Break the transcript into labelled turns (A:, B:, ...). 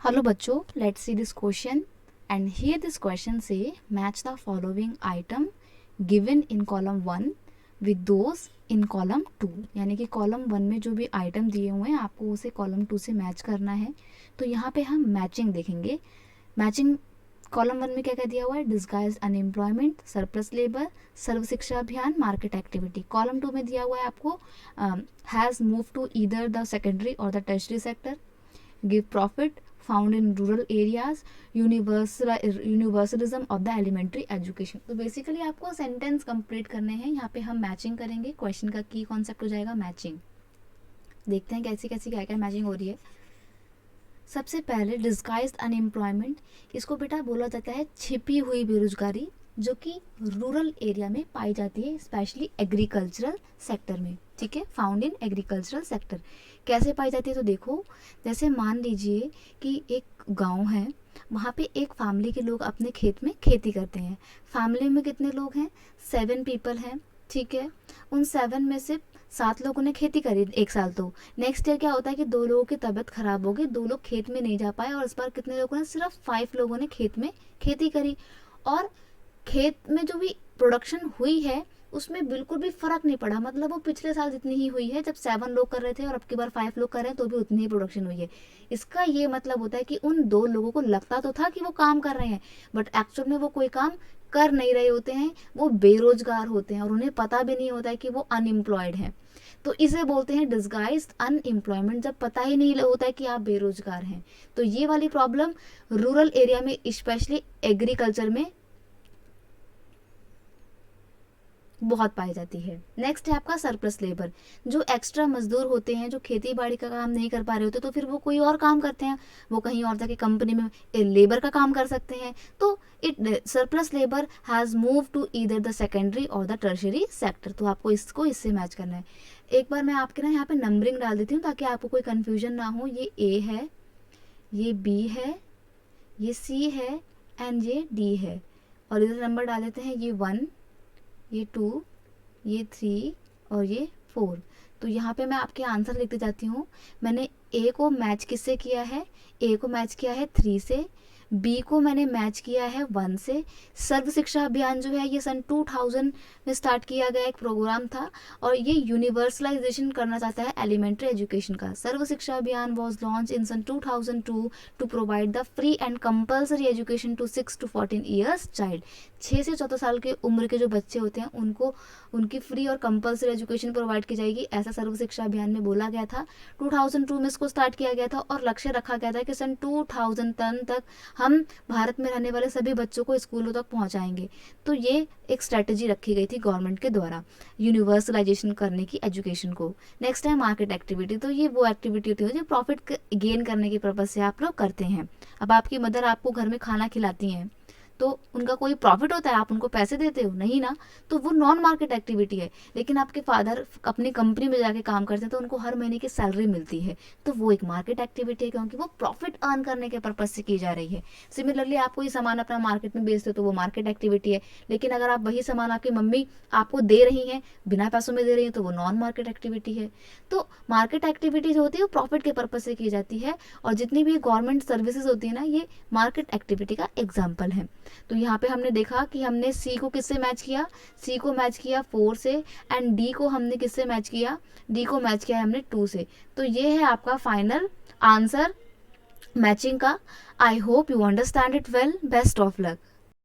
A: Hello बच्चों, let's see this question and here this question से match the following item given in column 1 with those in column 2। यानी कि column 1 में जो भी आइटम दिए हुए हैं आपको उसे कॉलम 2 से मैच करना है। तो यहाँ पे हम मैचिंग देखेंगे। मैचिंग कॉलम 1 में क्या क्या दिया हुआ है? डिस्गाइज अनएम्प्लॉयमेंट, सरप्लस लेबर, सर्व शिक्षा अभियान, मार्केट एक्टिविटी। कॉलम 2 में दिया हुआ है आपको has move to either the secondary और the tertiary sector, give profit found in rural areas, universalism of the elementary education। तो बेसिकली आपको सेंटेंस कंप्लीट करने हैं। यहाँ पे हम मैचिंग करेंगे। क्वेश्चन का की कॉन्सेप्ट हो जाएगा मैचिंग। देखते हैं कैसी कैसी क्या क्या मैचिंग हो रही है। सबसे पहले डिस्गाइज्ड अनएम्प्लॉयमेंट, इसको बेटा बोला जाता है छिपी हुई बेरोजगारी, जो कि रूरल एरिया में पाई जाती है, स्पेशली एग्रीकल्चरल सेक्टर में। ठीक है, फाउंड इन एग्रीकल्चरल सेक्टर। कैसे पाई जाती है? तो देखो, जैसे मान लीजिए कि एक गांव है, वहाँ पे एक फैमिली के लोग अपने खेत में खेती करते हैं। फैमिली में कितने लोग हैं? 7 पीपल हैं। ठीक है, उन 7 में से 7 लोगों ने खेती करी एक साल। तो नेक्स्ट ईयर क्या होता है कि 2 लोगों की तबीयत खराब हो गई, 2 लोग खेत में नहीं जा पाए, और इस बार कितने लोगों ने? सिर्फ 5 लोगों ने खेत में खेती करी। और खेत में जो भी प्रोडक्शन हुई है उसमें बिल्कुल भी फर्क नहीं पड़ा। मतलब वो पिछले साल जितनी ही हुई है, जब 7 लोग कर रहे थे और अब की बार 5 लोग कर रहे हैं, तो भी उतनी ही प्रोडक्शन हुई है। इसका ये मतलब होता है कि उन 2 लोगों को लगता तो था कि वो काम कर रहे हैं, बट एक्चुअल में वो कोई काम कर नहीं रहे होते हैं। वो बेरोजगार होते हैं और उन्हें पता भी नहीं होता है कि वो अनएम्प्लॉयड हैं। तो इसे बोलते हैं डिस्गाइज्ड अनएम्प्लॉयमेंट, जब पता ही नहीं होता है कि आप बेरोजगार हैं। तो ये वाली प्रॉब्लम रूरल एरिया में, स्पेशली एग्रीकल्चर में बहुत पाई जाती है। नेक्स्ट है आपका सरप्लस लेबर, जो एक्स्ट्रा मजदूर होते हैं, जो खेती बाड़ी का काम नहीं कर पा रहे होते, तो फिर वो कोई और काम करते हैं, वो कहीं और जाके कंपनी में लेबर का काम कर सकते हैं। तो it surplus labour has move to either the secondary और द टर्शरी सेक्टर। तो आपको इसको इससे मैच करना है। एक बार मैं आपके ना यहाँ पे नंबरिंग डाल देती हूँ ताकि आपको कोई कन्फ्यूजन ना हो। ये ए है, ये बी है, ये सी है एंड ये डी है। और इधर नंबर डाल देते हैं, ये 1, ये 2, ये 3 और ये 4। तो यहाँ पे मैं आपके आंसर लिखते जाती हूँ। मैंने ए को मैच किससे किया है? ए को मैच किया है 3 से, बी को मैंने मैच किया है 1 से। सर्व शिक्षा अभियान जो है ये सन 2000 में स्टार्ट किया गया एक प्रोग्राम था, और ये यूनिवर्सलाइजेशन करना चाहता है एलिमेंट्री एजुकेशन का। Sarva Shiksha Abhiyan was launch in सन 2002 to provide the free and compulsory education to 6 to 14 years child. 6 से 14 साल के उम्र के जो बच्चे होते हैं उनको उनकी फ्री और कंपल्सरी एजुकेशन प्रोवाइड की जाएगी, ऐसा सर्व शिक्षा अभियान में बोला गया था। 2002 में इसको स्टार्ट किया गया था और लक्ष्य रखा गया था कि सन 2010 तक हम भारत में रहने वाले सभी बच्चों को स्कूलों तक पहुंचाएंगे। तो ये एक स्ट्रेटजी रखी गई थी गवर्नमेंट के द्वारा यूनिवर्सलाइजेशन करने की एजुकेशन को। नेक्स्ट है मार्केट एक्टिविटी। तो ये वो एक्टिविटी होती है जो प्रॉफिट गेन करने के पर्पज से आप लोग करते हैं। अब आपकी मदर आपको घर में खाना खिलाती हैं, तो उनका कोई प्रॉफिट होता है? आप उनको पैसे देते हो? नहीं ना। तो वो नॉन मार्केट एक्टिविटी है। लेकिन आपके फादर अपनी कंपनी में जाके काम करते हैं तो उनको हर महीने की सैलरी मिलती है, तो वो एक मार्केट एक्टिविटी है, क्योंकि वो प्रॉफिट अर्न करने के पर्पज से की जा रही है। सिमिलरली आप कोई सामान अपना मार्केट में बेचते हो तो वो मार्केट एक्टिविटी है। लेकिन अगर आप वही सामान आपकी मम्मी आपको दे रही हैं, बिना पैसों में दे रही है, तो वो नॉन मार्केट एक्टिविटी है। तो मार्केट एक्टिविटी जो होती है वो प्रॉफिट के पर्पज से की जाती है, और जितनी भी गवर्नमेंट सर्विसेज होती है ना, ये मार्केट एक्टिविटी का एग्जाम्पल है। तो यहाँ पे हमने देखा कि हमने सी को किससे मैच किया? सी को मैच किया 4 से, एंड डी को हमने किससे मैच किया? डी को मैच किया हमने 2 से। तो ये है आपका फाइनल आंसर मैचिंग का। I hope you understand it well. Best of luck.